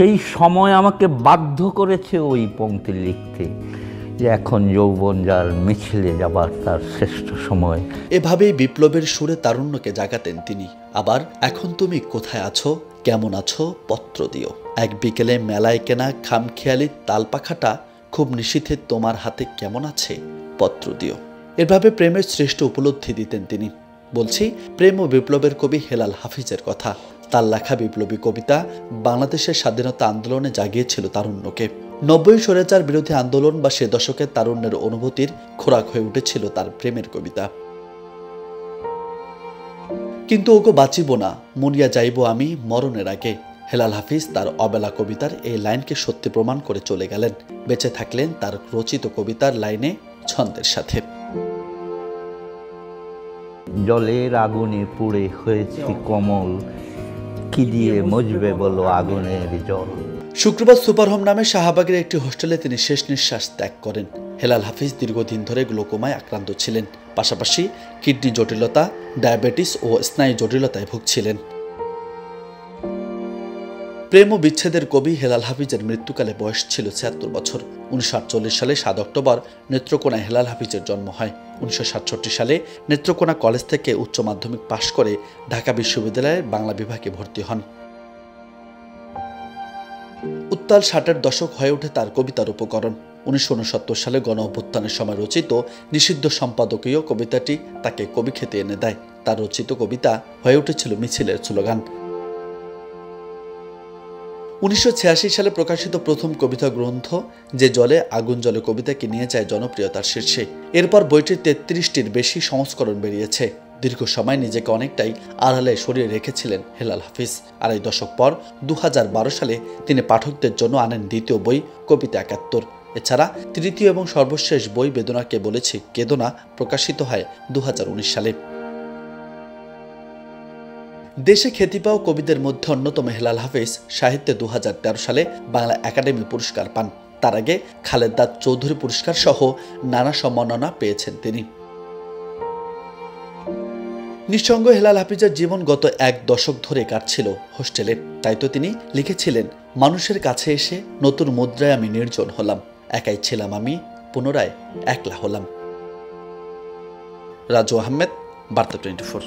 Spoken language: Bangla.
সেই সময় আমাকে বাধ্য করেছে ওই পংক্তি লিখতে যে এখন যৌবন যার মিছিলে যাবার তার শ্রেষ্ঠ সময়। এভাবেই বিপ্লবের সুরে তারুণ্যকে জাগাতেন তিনি। আবার এখন তুমি কোথায় আছো, কেমন আছো, পত্র দিও। এক বিকেলে মেলায় কেনা খামখেয়ালি তালপাখাটা খুব নিশীথে তোমার হাতে কেমন আছে, পত্র দিও। এভাবে প্রেমের শ্রেষ্ঠ উপলব্ধি দিতেন তিনি। বলছি প্রেম ও বিপ্লবের কবি হেলাল হাফিজের কথা। তার লেখা বিপ্লবী কবিতা বাংলাদেশের স্বাধীনতা আন্দোলনে জাগিয়েছিল তারুণ্যকে। 90 স্বৈরাচার বিরোধী আন্দোলন বা সে দশকের তারুণ্যের অনুভূতির খোরাক হয়ে উঠেছিল তার প্রেমের কবিতা। কিন্তু ওগো বাঁচিব না, মরিয়া যাইব আমি মরণের আগে। হেলাল হাফিজ তার অবেলা কবিতার এই লাইনকে সত্যি প্রমাণ করে চলে গেলেন। বেঁচে থাকলেন তার রচিত কবিতার লাইনে ছন্দের সাথে। জলের আগুনে পুড়ে হয়েছি কমল, কি দিয়ে মজবে বলো আগুনের জল। শুক্রবার সুপারহোম নামে শাহবাগের একটি হোস্টেলে তিনি শেষ নিঃশ্বাস ত্যাগ করেন। হেলাল হাফিজ দীর্ঘদিন ধরে গ্লোকোমায় আক্রান্ত ছিলেন, পাশাপাশি কিডনি জটিলতা, ডায়াবেটিস ও স্নায়ু জটিলতায় ভুগছিলেন। প্রেম ও বিচ্ছেদের কবি হেলাল হাফিজের মৃত্যুকালে বয়স ছিল ৭৬ বছর। 1948 সালে ৭ অক্টোবর নেত্রকোনায় হেলাল হাফিজের জন্ম হয়। 1967 সালে নেত্রকোনা কলেজ থেকে উচ্চ মাধ্যমিক পাশ করে ঢাকা বিশ্ববিদ্যালয়ের বাংলা বিভাগে ভর্তি হন। উত্তাল 60-এর দশক হয়ে ওঠে তার কবিতার উপকরণ। 1969 সালে গণ অভ্যুত্থানের সময় রচিত নিষিদ্ধ সম্পাদকীয় কবিতাটি তাকে কবি খ্যাতি এনে দেয়। তার রচিত কবিতা হয়ে উঠেছিল মিছিলের স্লোগান। 1986 সালে প্রকাশিত প্রথম কবিতা গ্রন্থ যে জলে আগুন জলে কবিতাকে নিয়ে যায় জনপ্রিয়তার শীর্ষে। এরপর বইটির 33টির বেশি সংস্করণ বেরিয়েছে। দীর্ঘ সময় নিজেকে অনেকটাই আড়ালে সরিয়ে রেখেছিলেন হেলাল হাফিজ। আড়াই দশক পর 2012 সালে তিনি পাঠকদের জন্য আনেন দ্বিতীয় বই কবিতা 71। এছাড়া তৃতীয় এবং সর্বশেষ বই বেদনাকে বলেছি কেদনা প্রকাশিত হয় 2019 সালে। দেশে খ্যাতি পাওয়া কবিদের মধ্যে অন্যতম হেলাল হাফিজ সাহিত্যে 2013 সালে বাংলা একাডেমি পুরস্কার পান। তার আগে খালেদা চৌধুরী পুরস্কার সহ নানা সম্মাননা পেয়েছেন তিনি। নিঃসঙ্গ হেলাল হাফিজের জীবন গত 1 দশক ধরে কাটছিল হোস্টেলে। তাই তো তিনি লিখেছিলেন, মানুষের কাছে এসে নতুন মুদ্রায় আমি নির্জন হলাম, একাই ছিলাম আমি পুনরায় একলা হলাম। রাজু আহমেদ, বার্তা 24।